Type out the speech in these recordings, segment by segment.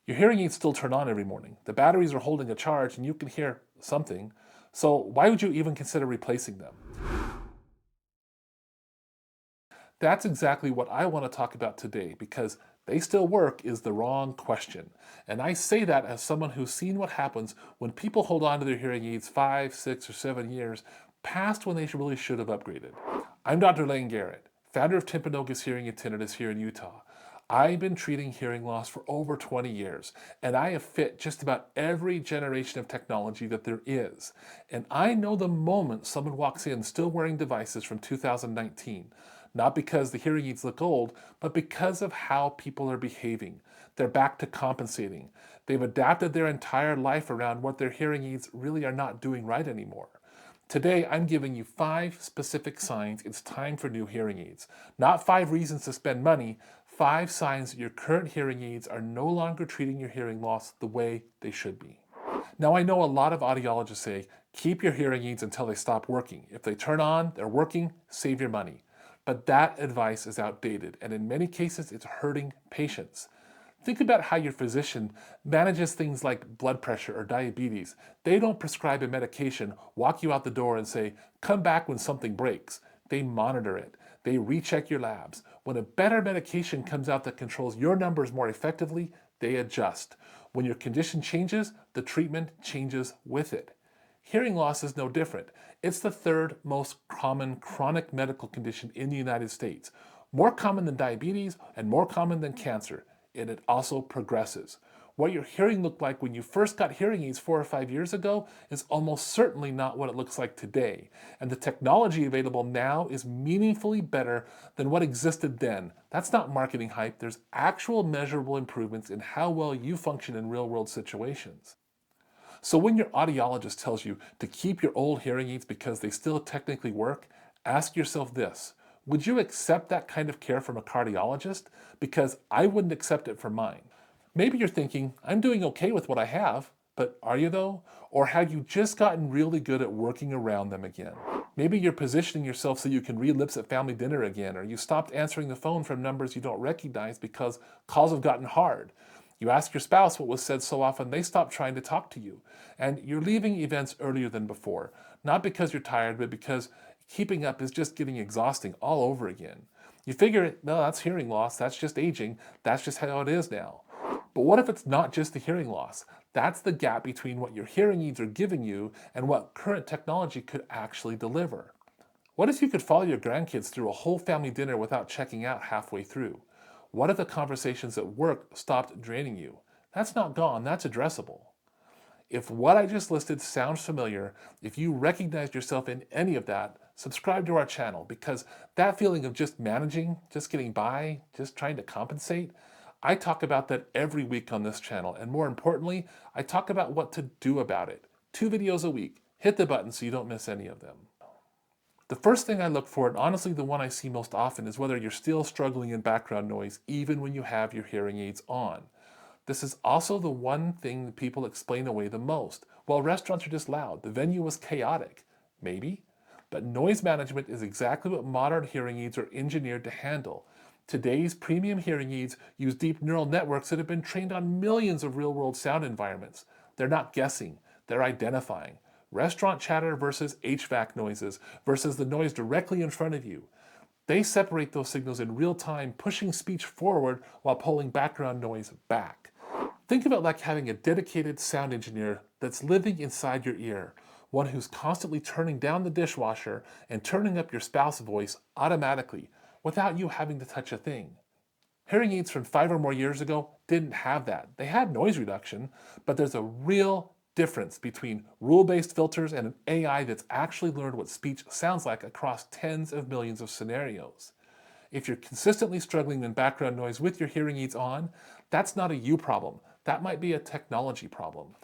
Your hearing aids still turn on every morning. The batteries are holding a charge and you can hear something. So why would you even consider replacing them? That's exactly what I want to talk about today because they still work is the wrong question. And I say that as someone who's seen what happens when people hold on to their hearing aids 5, 6, or 7 years past when they really should have upgraded. I'm Dr. Lane Garrett, founder of Timpanogos Hearing and Tinnitus here in Utah. I've been treating hearing loss for over 20 years, and I have fit just about every generation of technology that there is. And I know the moment someone walks in still wearing devices from 2019, not because the hearing aids look old, but because of how people are behaving. They're back to compensating. They've adapted their entire life around what their hearing aids really are not doing right anymore. Today, I'm giving you 5 specific signs it's time for new hearing aids. Not 5 reasons to spend money, 5 signs that your current hearing aids are no longer treating your hearing loss the way they should be. Now, I know a lot of audiologists say, keep your hearing aids until they stop working. If they turn on, they're working, save your money. But that advice is outdated, and in many cases, it's hurting patients. Think about how your physician manages things like blood pressure or diabetes. They don't prescribe a medication, walk you out the door, and say, come back when something breaks. They monitor it. They recheck your labs. When a better medication comes out that controls your numbers more effectively, they adjust. When your condition changes, the treatment changes with it. Hearing loss is no different. It's the third most common chronic medical condition in the United States. More common than diabetes and more common than cancer, and it also progresses. What your hearing looked like when you first got hearing aids 4 or 5 years ago is almost certainly not what it looks like today. And the technology available now is meaningfully better than what existed then. That's not marketing hype. There's actual measurable improvements in how well you function in real-world situations. So when your audiologist tells you to keep your old hearing aids because they still technically work, ask yourself this: would you accept that kind of care from a cardiologist? Because I wouldn't accept it for mine. Maybe you're thinking, I'm doing okay with what I have, but are you though? Or have you just gotten really good at working around them again? Maybe you're positioning yourself so you can read lips at family dinner again, or you stopped answering the phone from numbers you don't recognize because calls have gotten hard. You ask your spouse what was said so often they stopped trying to talk to you. And you're leaving events earlier than before, not because you're tired, but because keeping up is just getting exhausting all over again. You figure, no, that's hearing loss, that's just aging, that's just how it is now. But what if it's not just the hearing loss? That's the gap between what your hearing aids are giving you and what current technology could actually deliver. What if you could follow your grandkids through a whole family dinner without checking out halfway through? What if the conversations at work stopped draining you? That's not gone, that's addressable. If what I just listed sounds familiar, if you recognize yourself in any of that, subscribe to our channel, because that feeling of just managing, just getting by, just trying to compensate, I talk about that every week on this channel, and more importantly, I talk about what to do about it. 2 videos a week. Hit the button so you don't miss any of them. The first thing I look for, and honestly the one I see most often, is whether you're still struggling in background noise even when you have your hearing aids on. This is also the one thing that people explain away the most. Well, restaurants are just loud. The venue was chaotic. Maybe. But noise management is exactly what modern hearing aids are engineered to handle. Today's premium hearing aids use deep neural networks that have been trained on millions of real-world sound environments. They're not guessing, they're identifying. Restaurant chatter versus HVAC noises versus the noise directly in front of you. They separate those signals in real time, pushing speech forward while pulling background noise back. Think of it like having a dedicated sound engineer that's living inside your ear, one who's constantly turning down the dishwasher and turning up your spouse's voice automatically without you having to touch a thing. Hearing aids from 5 or more years ago didn't have that. They had noise reduction, but there's a real difference between rule-based filters and an AI that's actually learned what speech sounds like across tens of millions of scenarios. If you're consistently struggling with background noise with your hearing aids on, that's not a you problem. That might be a technology problem.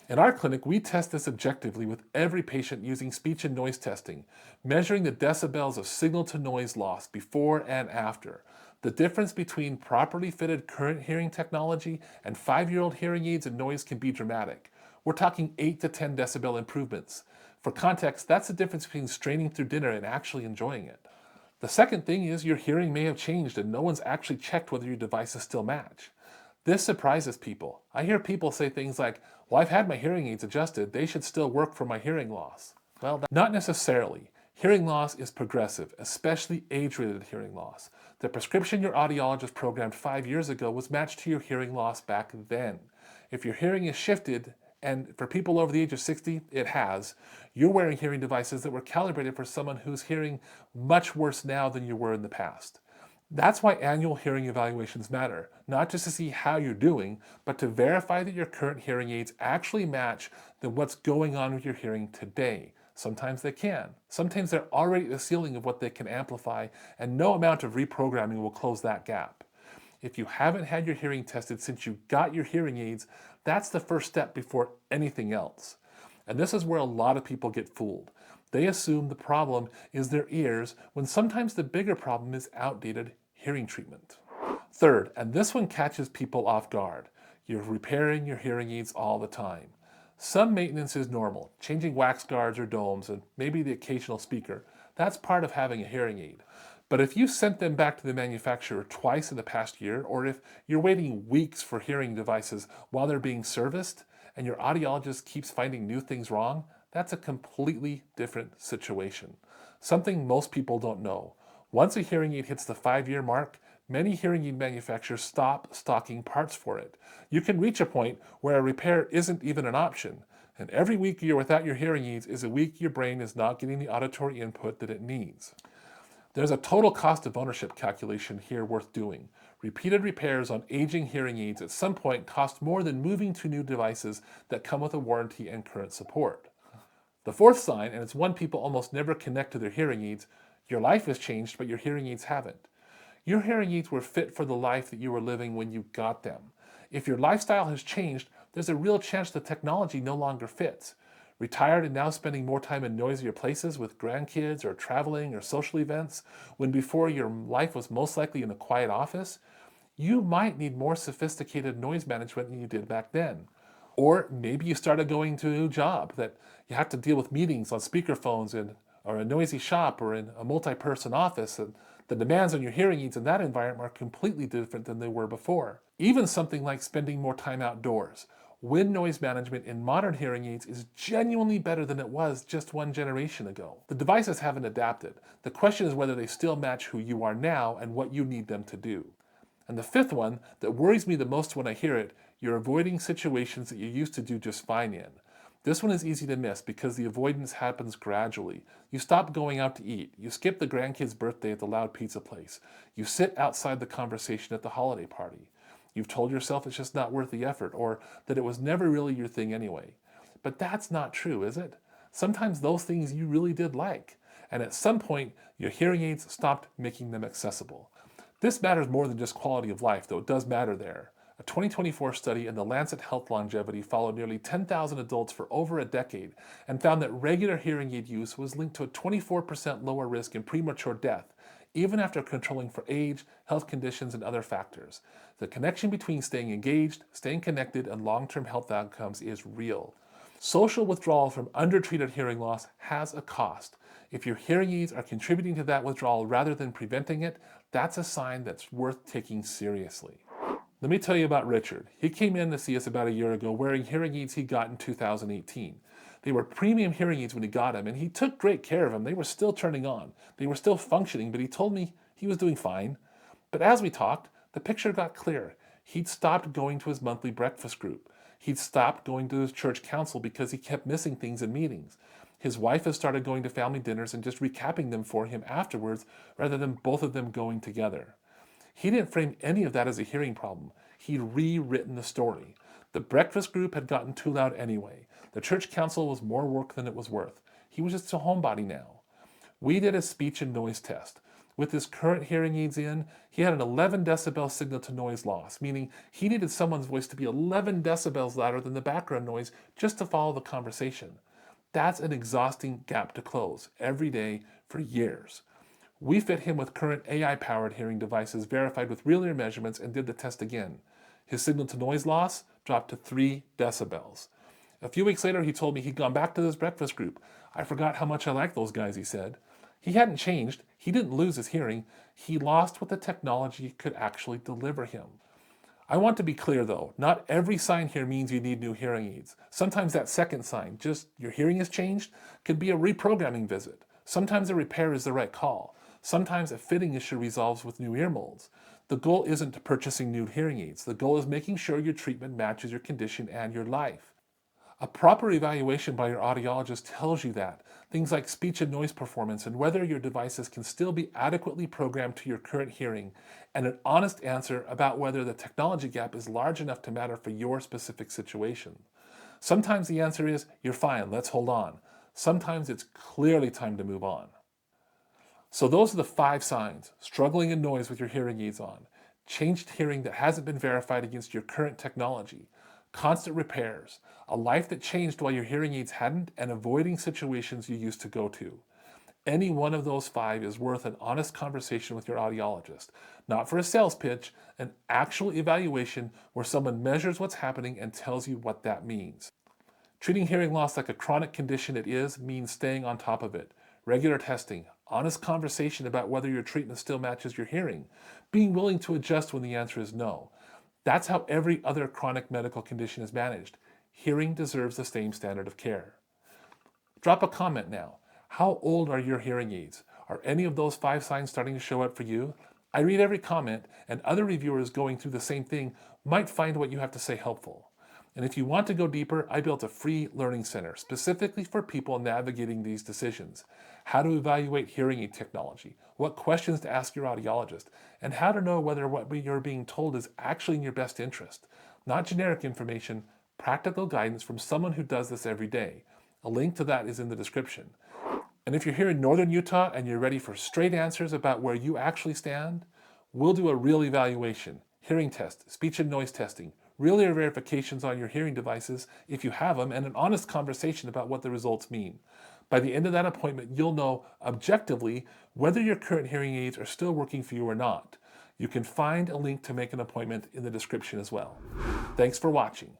In our clinic, we test this objectively with every patient using speech and noise testing, measuring the decibels of signal-to-noise loss before and after. The difference between properly fitted current hearing technology and 5-year-old hearing aids and noise can be dramatic. We're talking 8 to 10 decibel improvements. For context, that's the difference between straining through dinner and actually enjoying it. The second thing is your hearing may have changed and no one's actually checked whether your devices still match. This surprises people. I hear people say things like, well, I've had my hearing aids adjusted, they should still work for my hearing loss. Well, not necessarily. Hearing loss is progressive, especially age-related hearing loss. The prescription your audiologist programmed 5 years ago was matched to your hearing loss back then. If your hearing is shifted, and for people over the age of 60, it has, you're wearing hearing devices that were calibrated for someone who's hearing much worse now than you were in the past. That's why annual hearing evaluations matter, not just to see how you're doing, but to verify that your current hearing aids actually match what's going on with your hearing today. Sometimes they can. Sometimes they're already at the ceiling of what they can amplify, and no amount of reprogramming will close that gap. If you haven't had your hearing tested since you got your hearing aids, that's the first step before anything else. And this is where a lot of people get fooled. They assume the problem is their ears when sometimes the bigger problem is outdated hearing treatment. Third, and this one catches people off guard, you're repairing your hearing aids all the time. Some maintenance is normal, changing wax guards or domes and maybe the occasional speaker. That's part of having a hearing aid. But if you sent them back to the manufacturer twice in the past year, or if you're waiting weeks for hearing devices while they're being serviced, and your audiologist keeps finding new things wrong, that's a completely different situation. Something most people don't know. Once a hearing aid hits the 5-year mark, many hearing aid manufacturers stop stocking parts for it. You can reach a point where a repair isn't even an option. And every week you're without your hearing aids is a week your brain is not getting the auditory input that it needs. There's a total cost of ownership calculation here worth doing. Repeated repairs on aging hearing aids at some point cost more than moving to new devices that come with a warranty and current support. The fourth sign, and it's one people almost never connect to their hearing aids, your life has changed, but your hearing aids haven't. Your hearing aids were fit for the life that you were living when you got them. If your lifestyle has changed, there's a real chance the technology no longer fits. Retired and now spending more time in noisier places with grandkids or traveling or social events, when before your life was most likely in a quiet office, you might need more sophisticated noise management than you did back then. Or maybe you started going to a new job that you have to deal with meetings on speakerphones or a noisy shop or in a multi-person office, and the demands on your hearing aids in that environment are completely different than they were before. Even something like spending more time outdoors. Wind noise management in modern hearing aids is genuinely better than it was just one generation ago. The devices haven't adapted. The question is whether they still match who you are now and what you need them to do. And the fifth one that worries me the most when I hear it, you're avoiding situations that you used to do just fine in. This one is easy to miss because the avoidance happens gradually. You stop going out to eat. You skip the grandkid's birthday at the loud pizza place. You sit outside the conversation at the holiday party. You've told yourself it's just not worth the effort, or that it was never really your thing anyway. But that's not true, is it? Sometimes those things you really did like, and at some point, your hearing aids stopped making them accessible. This matters more than just quality of life, though it does matter there. A 2024 study in the Lancet Health Longevity followed nearly 10,000 adults for over a decade and found that regular hearing aid use was linked to a 24% lower risk in premature death, even after controlling for age, health conditions, and other factors. The connection between staying engaged, staying connected, and long-term health outcomes is real. Social withdrawal from undertreated hearing loss has a cost. If your hearing aids are contributing to that withdrawal rather than preventing it, that's a sign that's worth taking seriously. Let me tell you about Richard. He came in to see us about a year ago wearing hearing aids he got in 2018. They were premium hearing aids when he got them, and he took great care of them. They were still turning on. They were still functioning, but he told me he was doing fine. But as we talked, the picture got clear. He'd stopped going to his monthly breakfast group. He'd stopped going to his church council because he kept missing things in meetings. His wife has started going to family dinners and just recapping them for him afterwards rather than both of them going together. He didn't frame any of that as a hearing problem. He'd rewritten the story. The breakfast group had gotten too loud anyway. The church council was more work than it was worth. He was just a homebody now. We did a speech and noise test. With his current hearing aids in, he had an 11 decibel signal to noise loss, meaning he needed someone's voice to be 11 decibels louder than the background noise just to follow the conversation. That's an exhausting gap to close every day for years. We fit him with current AI-powered hearing devices verified with real ear measurements and did the test again. His signal to noise loss dropped to 3 decibels. A few weeks later, he told me he'd gone back to his breakfast group. I forgot how much I like those guys, he said. He hadn't changed. He didn't lose his hearing. He lost what the technology could actually deliver him. I want to be clear though, not every sign here means you need new hearing aids. Sometimes that second sign, just your hearing has changed, could be a reprogramming visit. Sometimes a repair is the right call. Sometimes a fitting issue resolves with new ear molds. The goal isn't purchasing new hearing aids. The goal is making sure your treatment matches your condition and your life. A proper evaluation by your audiologist tells you that. Things like speech and noise performance and whether your devices can still be adequately programmed to your current hearing, and an honest answer about whether the technology gap is large enough to matter for your specific situation. Sometimes the answer is, you're fine, let's hold on. Sometimes it's clearly time to move on. So those are the 5 signs: struggling in noise with your hearing aids on, changed hearing that hasn't been verified against your current technology, constant repairs, a life that changed while your hearing aids hadn't, and avoiding situations you used to go to. Any one of those 5 is worth an honest conversation with your audiologist. Not for a sales pitch, an actual evaluation where someone measures what's happening and tells you what that means. Treating hearing loss like a chronic condition it is means staying on top of it. Regular testing, honest conversation about whether your treatment still matches your hearing, being willing to adjust when the answer is no. That's how every other chronic medical condition is managed. Hearing deserves the same standard of care. Drop a comment now. How old are your hearing aids? Are any of those 5 signs starting to show up for you? I read every comment, and other reviewers going through the same thing might find what you have to say helpful. And if you want to go deeper, I built a free learning center specifically for people navigating these decisions. How to evaluate hearing aid technology, what questions to ask your audiologist, and how to know whether what you're being told is actually in your best interest. Not generic information, practical guidance from someone who does this every day. A link to that is in the description. And if you're here in northern Utah and you're ready for straight answers about where you actually stand, we'll do a real evaluation, hearing test, speech and noise testing, real ear verifications on your hearing devices if you have them, and an honest conversation about what the results mean. By the end of that appointment, you'll know objectively whether your current hearing aids are still working for you or not. You can find a link to make an appointment in the description as well. Thanks for watching.